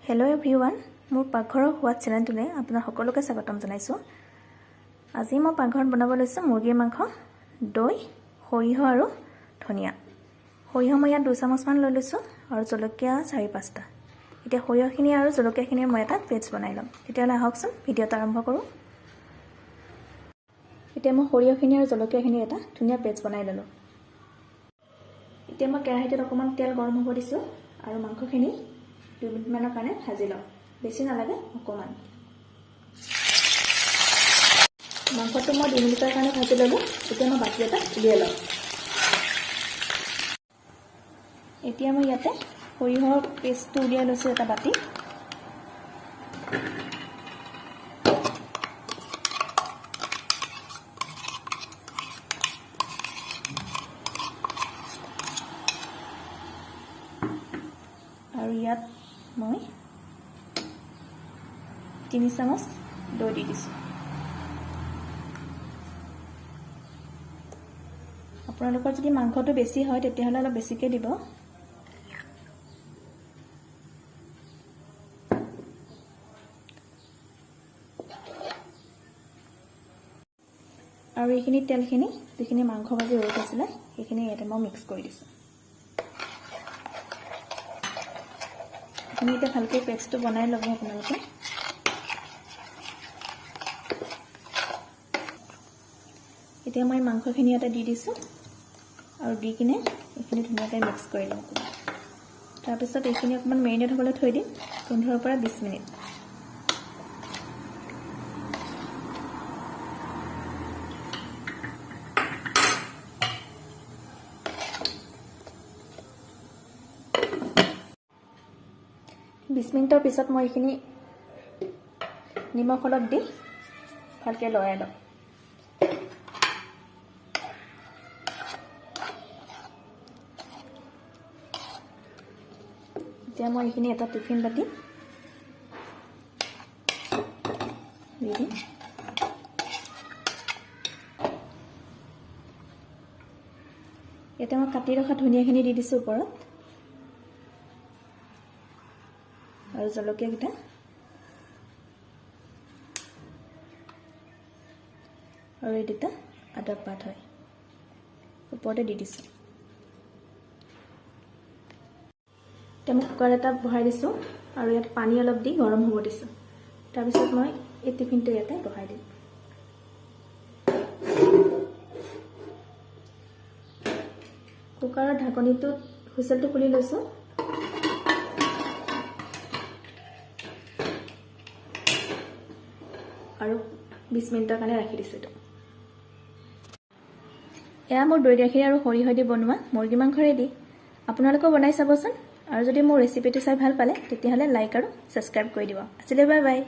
Hello everyone मोर पाकघर स्वाद चेनेलटुले आपनार सकलोके स्वागतम जनाइছোঁ। আজি मैं पाकघर बनाब लैছোঁ मुर्गीर मांस, दई, सरियह और धनिया। सरियह मैं इतना 2 चामचमान लै लैছোঁ और जलकिया 4-5टा। इतना सरियहखिनि और जलकियाखिनि मैं एटा पेस्ट बनाई लम। तेतियाह'ले आहकचोन भिडिओ आरम्भ करूँ। इतना मैं सरियहखिनि और जलकियाखिनि एटा धुनिया पेस्ट बनाई लলোঁ। इतना मैं केराहीत अकमान तेल गरम হ'ব दिছোঁ और मांसखिनि 2 मिनिटमाনৰ কাৰণে ভাজি লওঁ। বেছি নালাগে অকমান। মাংসটো মই 2 মিনিটৰ কাৰণে ভাজি ললোঁ। এতিয়া মই বাটি এটা উলিয়াই লওঁ। এতিয়া মই ইয়াতে সৰিয়হৰ পেষ্টটো উলিয়াই লৈছোঁ এটা বাটি। আৰু ইয়াত मैं 3 চামচ দৈ দি দিছোঁ। আপোনালোকৰ যদি মাংসটো বেছি হয় তেতিয়াহ'লে অলপ বেছিকৈ দিব। আৰু এইখিনি তেলখিনি যিখিনি মাংস ভাজি ৰৈ গৈছিলে সেইখিনি ইয়াতে মই মিক্স কৰি দিছোঁ। এটা ভালকৈ পেষ্টটো বনাই ল'ব আপোনালোকে। এতিয়া মই মাংসখিনি ইয়াতে দি দিছোঁ আৰু দি কিনে এইখিনি ধুনীয়াকৈ মিক্স কৰি লওঁ। তাৰপিছত এইখিনি অকণমান মেৰিনেট হ'বলৈ থৈ দিম 15 পৰা 20 মিনিট। বিশ মিনিটৰ পিছত মই এইখিনি নিমখ অলপ দি ভালকৈ লৰাই লওঁ। এতিয়া মই এইখিনি এটা টিফিন বাটি দি দিম। ইয়াতে মই কাটি ৰখা ধনিয়াখিনি দি দিছোঁ ওপৰত और जलकिया किटा और ये दुटा आधा पात है ऊपरते दी दिছোঁ। এতিয়া মই কুকাৰ এটা বহাই দিছোঁ আৰু ইয়াত পানী অলপ দি গৰম হ'ব দিছোঁ। তাৰপিছত মই এই টিফিনটো ইয়াতে বহাই দিম। কুকাৰৰ ঢাকনিটো হুইচেলটো খুলি লৈছোঁ। और 20 मिनिटर कारण राखी दिছোঁ। एया मोर दৈ गाখীৰ और सरियह দি বনোৱা मुर्गी मांस रेडी। আপোনালোকেও বনাই চাবচোন। और যদি মোৰ ৰেচিপিটো চাই ভাল পালে তেতিয়াহ'লে লাইক আৰু সাবস্ক্ৰাইব কৰি দিব। আজিলৈ বাই বাই।